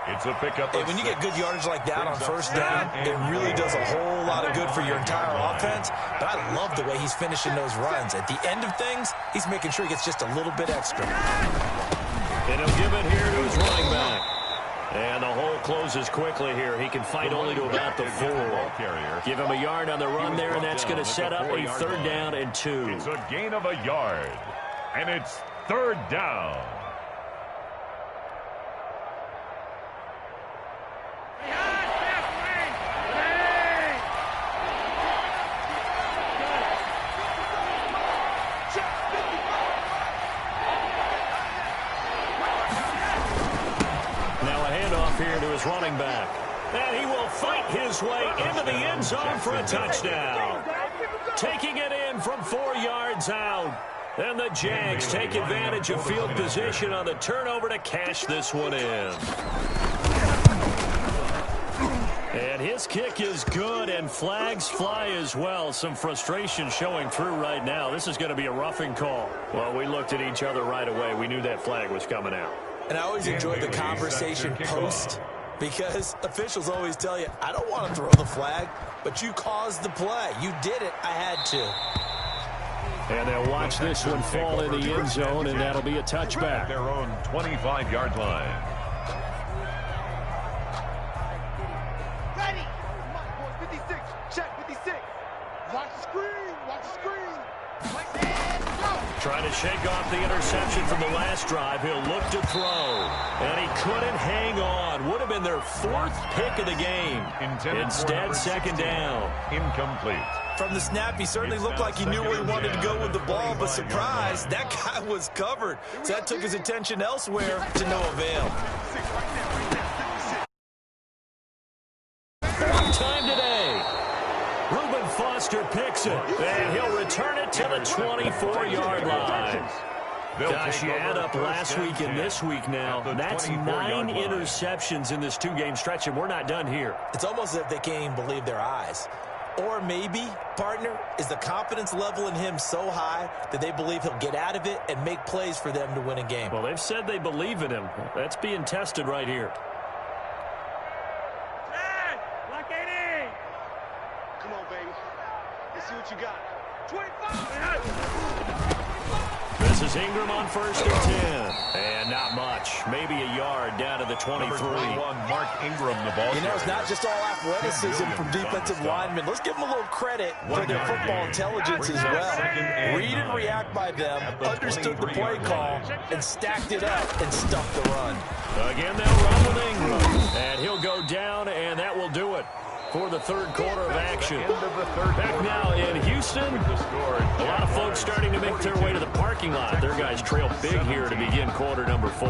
It's a pickup. Hey, when you get good yardage like that on first down, it really does a whole lot of good for your entire offense. But I love the way he's finishing those runs. At the end of things, he's making sure he gets just a little bit extra. And he'll give it here to his running back. And the hole closes quickly here. He can fight only to about the 4. Give him a yard on the run there, and that's going to set up a 3rd down and 2. It's a gain of a yard. And it's 3rd down. Here to his running back. And he will fight his way into the end zone for a touchdown. Taking it in from 4 yards out. And the Jags take advantage of field position on the turnover to cash this one in. And his kick is good, and flags fly as well. Some frustration showing through right now. This is going to be a roughing call. Well, we looked at each other right away. We knew that flag was coming out. And I always enjoy the conversation post because officials always tell you, I don't want to throw the flag, but you caused the play. You did it. I had to. And they'll watch this one fall in the end zone, and that'll be a touchback. Their own 25-yard line. Ready. 56. Check 56. Watch the screen. Watch the screen. Trying to shake off the interception from the last drive. He'll look to throw. And he couldn't hang on. Would have been their 4th pick of the game. Instead, second down. Incomplete. From the snap, he certainly looked like he knew where he wanted to go with the ball, but surprise, that guy was covered. So that took his attention elsewhere to no avail. Fourth time today. Reuben Foster picks it, and he'll return it to the 24-yard line. Gosh, you add up last week and this week now. That's 9 interceptions in this 2-game stretch, and we're not done here. It's almost as if they can't even believe their eyes. Or maybe, partner, is the confidence level in him so high that they believe he'll get out of it and make plays for them to win a game. Well, they've said they believe in him. That's being tested right here. Lock it in. Come on, baby. Let's see what you got. 25. This is Ingram on 1st and 10. And not much. Maybe a yard down to the 23. Number 21, Mark Ingram, the ball. You know, it's not just all athleticism from defensive linemen. Let's give them a little credit for their football intelligence as well. Read and react by them, understood the play call, and stacked it up and stuffed the run. Again, they'll run with Ingram. And he'll go down, and that will do it for the 3rd quarter of action. Back now in Houston, a lot of folks starting to make their way to the parking lot. Their guys trail big here to begin quarter number 4.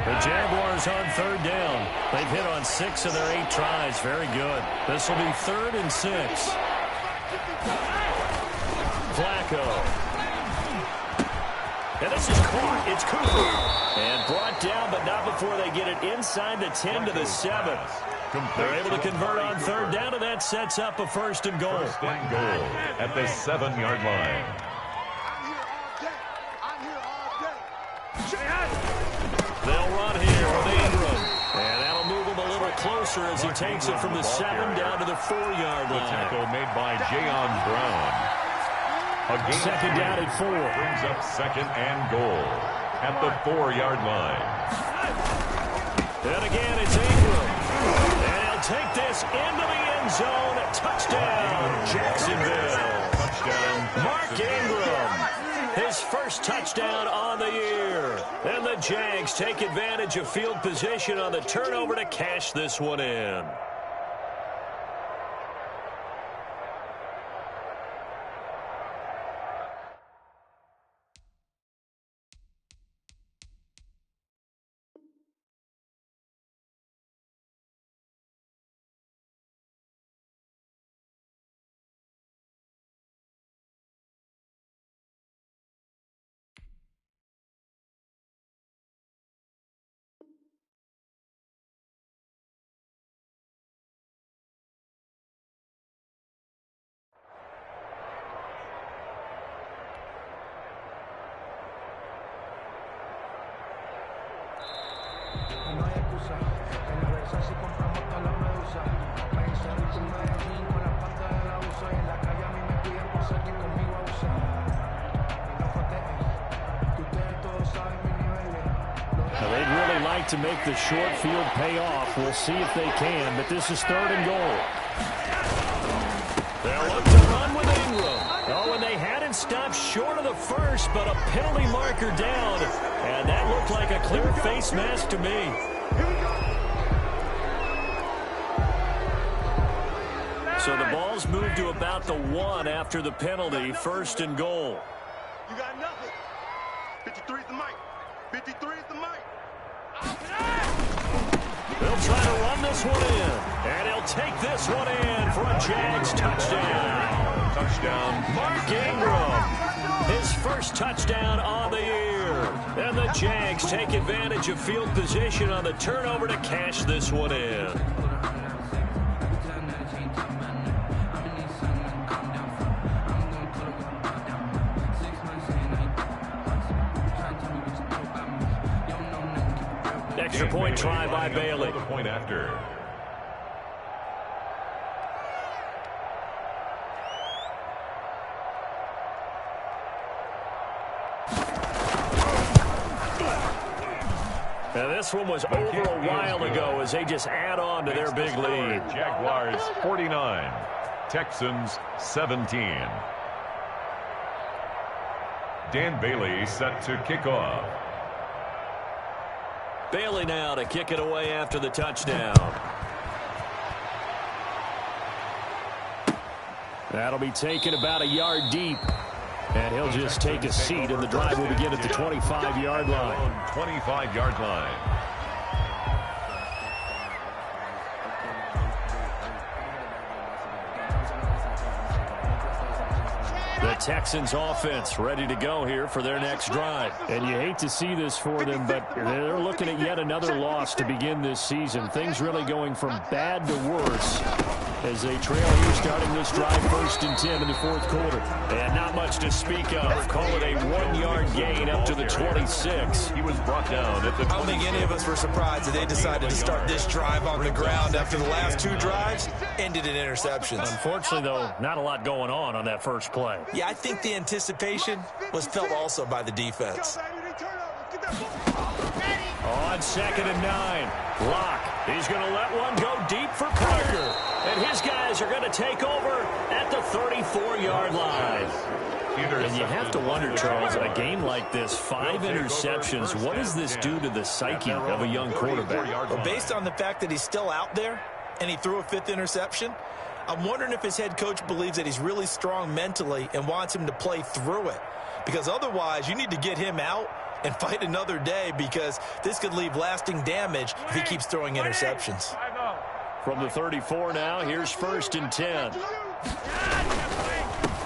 The Jaguars on 3rd down. They've hit on 6 of their 8 tries. Very good. This will be 3rd and 6. Flacco. And this is caught. It's Cooper. And brought down, but not before they get it inside the 10 to the 7. They're able to convert on 3rd down, and that sets up a 1st and goal. 1st and goal at the 7-yard line. They'll run here with Ingram. And that'll move him a little closer as he takes it from the 7 down to the 4-yard line. The tackle made by Jayon Brown. Again, 2nd down at 4. Brings up 2nd and goal at the 4-yard line. And again, it's Ingram. And he'll take this into the end zone. Touchdown, Jacksonville. Touchdown, Mark Ingram. His first touchdown on the year. And the Jags take advantage of field position on the turnover to cash this one in. No hay excusa, en la Versace compramos toda la medusa. Pensé en tu Medellín con la pata del abuso. Y en la calle a mí me piden por ser que conmigo abusa. Y no foteen, que ustedes todos saben mis niveles. Now they'd really like to make the short field pay off. We'll see if they can, but this is 3rd and goal. They'll look to run with Ingram. Oh, and they hadn't stopped short of the 1st, but a penalty marker down. And that looked like a clear face mask to me. So the ball's moved to about the 1 after the penalty. 1st and goal. You got nothing. 53 is the mic. 53 is the mic. They'll try to run this one in. And he'll take this one in for a Jags touchdown. Touchdown. Mark Ingram. His first touchdown on the year. And the Jags take advantage of field position on the turnover to cash this one in. Extra point try by Bailey. The point after. This one was over a while ago as they just add on to their big lead. Jaguars 49, Texans 17. Dan Bailey set to kick off. Bailey now to kick it away after the touchdown. That'll be taken about a yard deep. And he'll just take a seat, and the drive will begin at the 25-yard line. 25-yard line. The Texans offense ready to go here for their next drive. And you hate to see this for them, but they're looking at yet another loss to begin this season. Things really going from bad to worse as they trail here starting this drive 1st and 10 in the 4th quarter. And not much to speak of. Call it a 1-yard gain up to the 26. He was brought down at the 26. I don't think any of us were surprised that they decided to start this drive on the ground after the last 2 drives ended in interceptions. Unfortunately, though, not a lot going on that first play. Yeah, I think the anticipation was felt also by the defense. On 2nd and 9, Locke. He's going to let one go deep for Parker. And his guys are going to take over at the 34-yard line. And you have to wonder, Charles, a game like this, 5 interceptions, what does this do to the psyche of a young quarterback? Well, based on the fact that he's still out there and he threw a 5th interception, I'm wondering if his head coach believes that he's really strong mentally and wants him to play through it. Because otherwise, you need to get him out and fight another day, because this could leave lasting damage if he keeps throwing interceptions. From the 34 now, here's 1st and 10.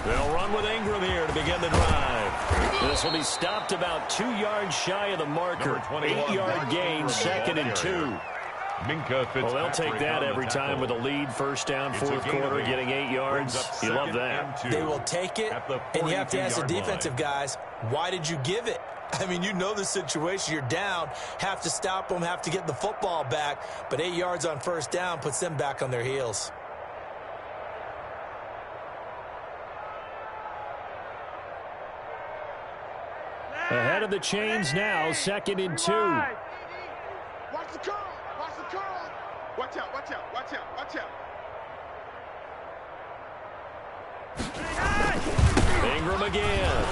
They'll run with Ingram here to begin the drive. This will be stopped about 2 yards shy of the marker. 8-yard gain, 2nd and 2. Well, they'll take that every time with a lead, 1st down, 4th quarter, getting 8 yards. You love that. They will take it, and you have to ask the defensive guys, why did you give it? I mean, you know the situation. You're down, have to stop them, have to get the football back, but 8 yards on 1st down puts them back on their heels. Ahead of the chains now, 2nd and 2. Watch the curl. Watch the curl. Watch out, watch out, watch out, watch out. Ingram again.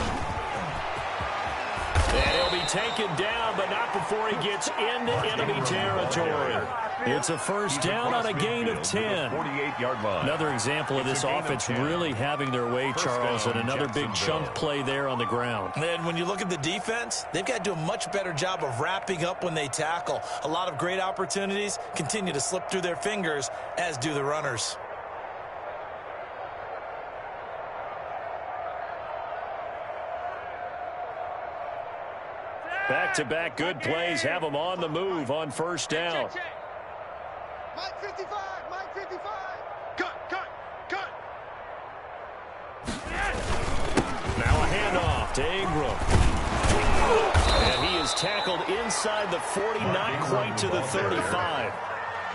And he'll be taken down, but not before he gets into enemy territory. It's a 1st down on a gain of 10. 48-yard line. Another example of this offense really having their way, Charles, and another big chunk play there on the ground. And when you look at the defense, they've got to do a much better job of wrapping up when they tackle. A lot of great opportunities continue to slip through their fingers, as do the runners. Back-to-back good plays have them on the move on 1st down. Mike 55, Mike 55. Cut. Now a handoff to Ingram. And he is tackled inside the 40, not quite to the 35.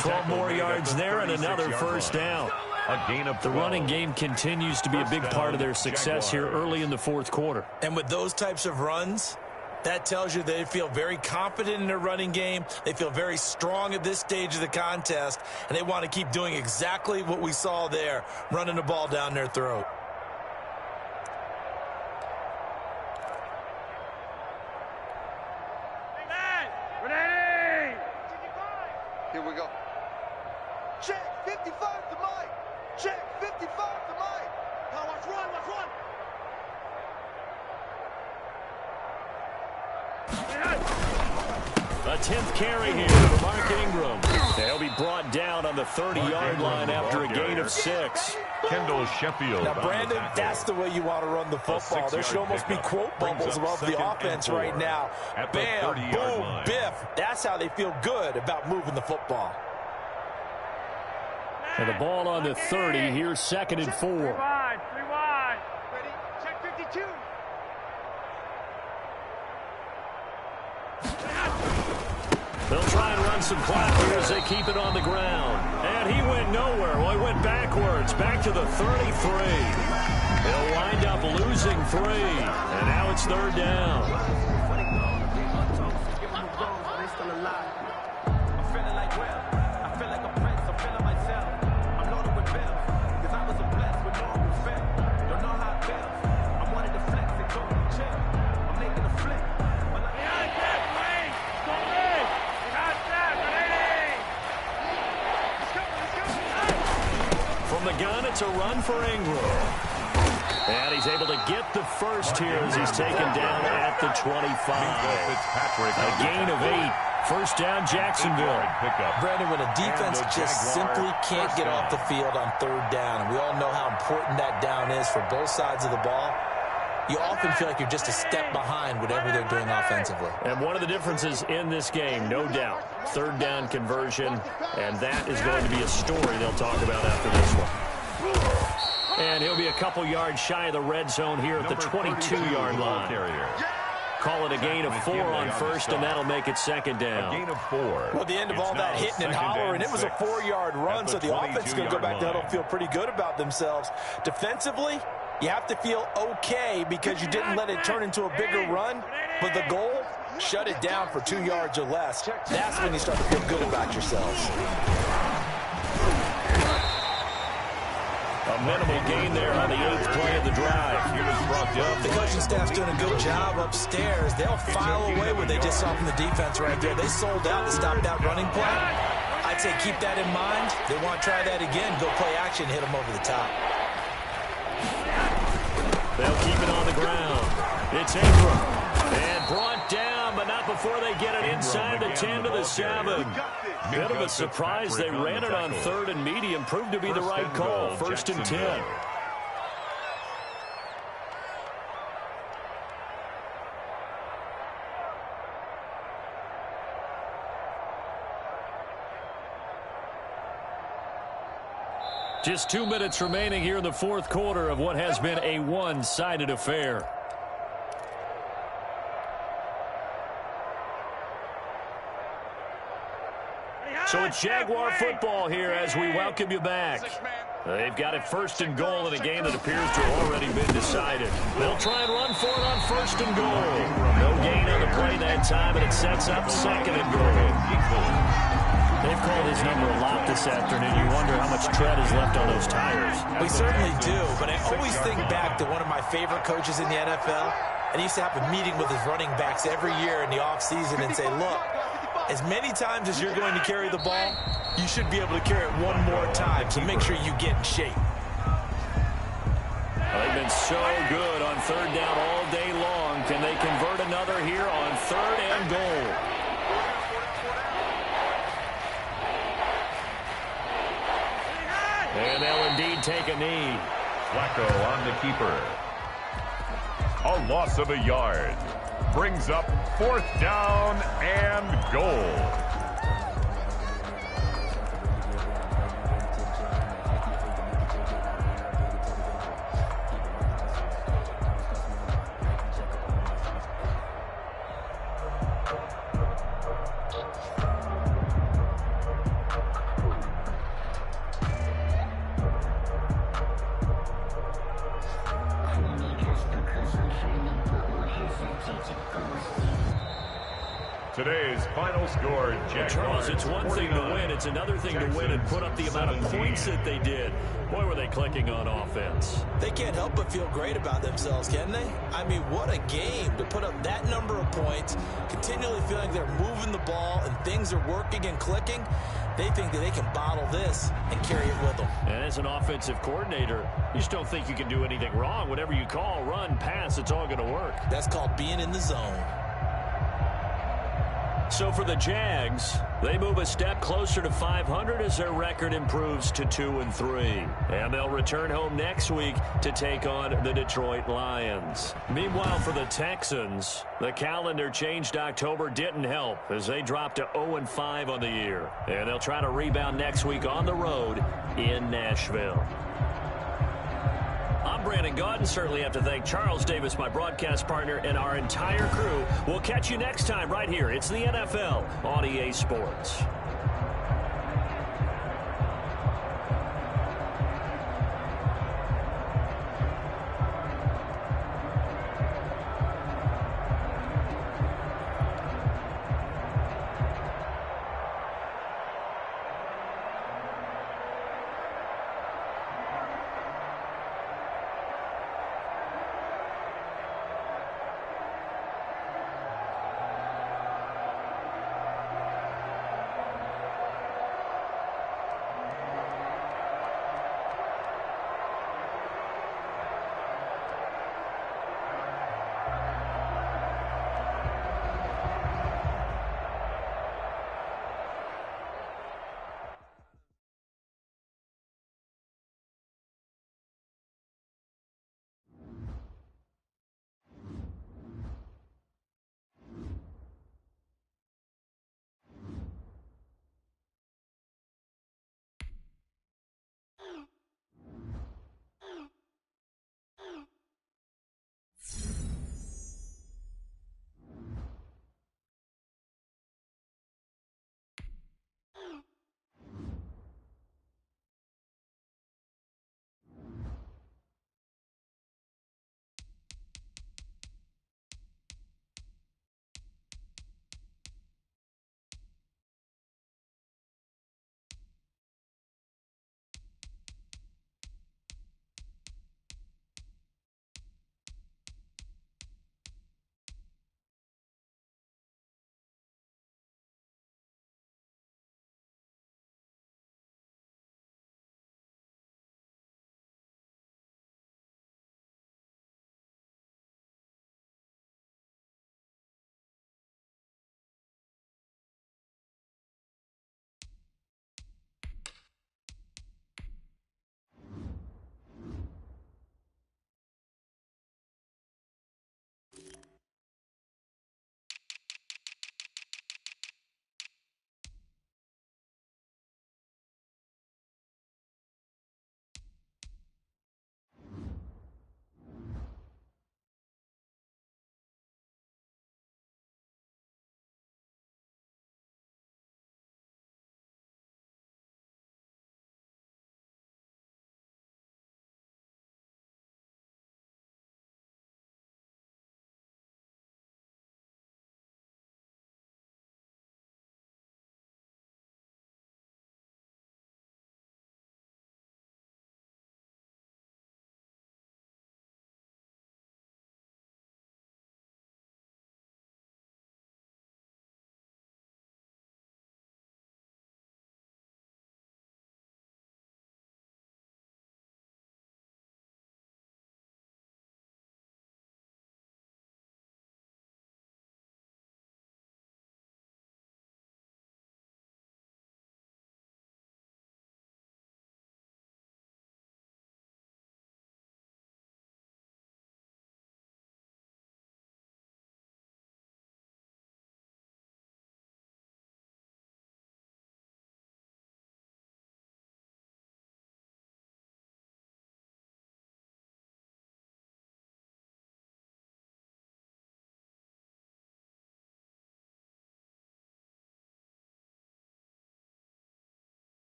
12 more yards there and another 1st down. The running game continues to be a big part of their success here early in the 4th quarter. And with those types of runs, that tells you they feel very confident in their running game. They feel very strong at this stage of the contest, and they want to keep doing exactly what we saw there, running the ball down their throat. Here we go. Check 55 to Mike. Check 55 to Mike. Now watch run, watch run. A 10th carry here for Mark Ingram. They'll be brought down on the 30-yard line after a gain of 6. Kendall Sheffield. Now, Brandon, that's the way you want to run the football. There should almost be quote bubbles above the offense right now. Bam, boom, biff. That's how they feel good about moving the football. And the ball on the 30. Here's 2nd and 4. 3 wide. Ready? Check 52. They'll try and run some clock here as they keep it on the ground. And he went nowhere. Well, he went backwards, back to the 33. He'll wind up losing 3. And now it's 3rd down. gun. It's a run for Ingram. And he's able to get the first here as he's taken down at the 25. A gain of 8. First down, Jacksonville. Brandon, when a defense just simply can't get off the field on third down, and we all know how important that down is for both sides of the ball, you often feel like you're just a step behind whatever they're doing offensively. And one of the differences in this game, no doubt, third down conversion, and that is going to be a story they'll talk about after this one. And he'll be a couple yards shy of the red zone here at the 22-yard line. Call it a gain of 4 on first, and that'll make it second down. A gain of 4. Well, the end of all that hitting and hollering, it was a 4-yard run, so the offense is going to go back to huddle, feel pretty good about themselves. Defensively, you have to feel okay because you didn't let it turn into a bigger run, but the goal, shut it down for 2 yards or less. That's when you start to feel good about yourselves. A minimal gain there on the 8th play of the drive. The coaching staff's doing a good job upstairs. They'll file away what they just saw from the defense right there. They sold out to stop that running play. I'd say keep that in mind. They want to try that again. Go play action, hit them over the top. They'll keep it on the ground. It's Ingram. And brought down, but not before they get it inside the 10 to the 7. Bit of a surprise. They ran it on 3rd and medium. Proved to be the right call. 1st and 10. Just 2 minutes remaining here in the 4th quarter of what has been a one-sided affair. So it's Jaguar football here as we welcome you back. They've got it 1st and goal in a game that appears to have already been decided. They'll try and run for it on 1st and goal. No gain on the play that time, and it sets up 2nd and goal. They've called his number a lot this afternoon. You wonder how much tread is left on those tires. We certainly do, but I always think back to one of my favorite coaches in the NFL, and he used to have a meeting with his running backs every year in the offseason and say, look, as many times as you're going to carry the ball, you should be able to carry it one more time, so make sure you get in shape. They've been so good on 3rd down all day long. Can they convert another here on 3rd and goal? And they'll indeed take a knee. Flacco on the keeper. A loss of a yard. Brings up 4th down and goal. Today's final score, Jaguars. Charles, it's one thing to win. It's another thing to win and put up the amount of points that they did. Boy, were they clicking on offense. They can't help but feel great about themselves, can they? I mean, what a game to put up that number of points, continually feeling they're moving the ball and things are working and clicking. They think that they can bottle this and carry it with them. And as an offensive coordinator, you just don't think you can do anything wrong. Whatever you call, run, pass, it's all going to work. That's called being in the zone. So for the Jags, they move a step closer to 500 as their record improves to 2-3. And they'll return home next week to take on the Detroit Lions. Meanwhile, for the Texans, the calendar change to October didn't help as they dropped to 0-5 on the year. And they'll try to rebound next week on the road in Nashville. I'm Brandon Gaudin. Certainly have to thank Charles Davis, my broadcast partner, and our entire crew. We'll catch you next time right here. It's the NFL on EA Sports.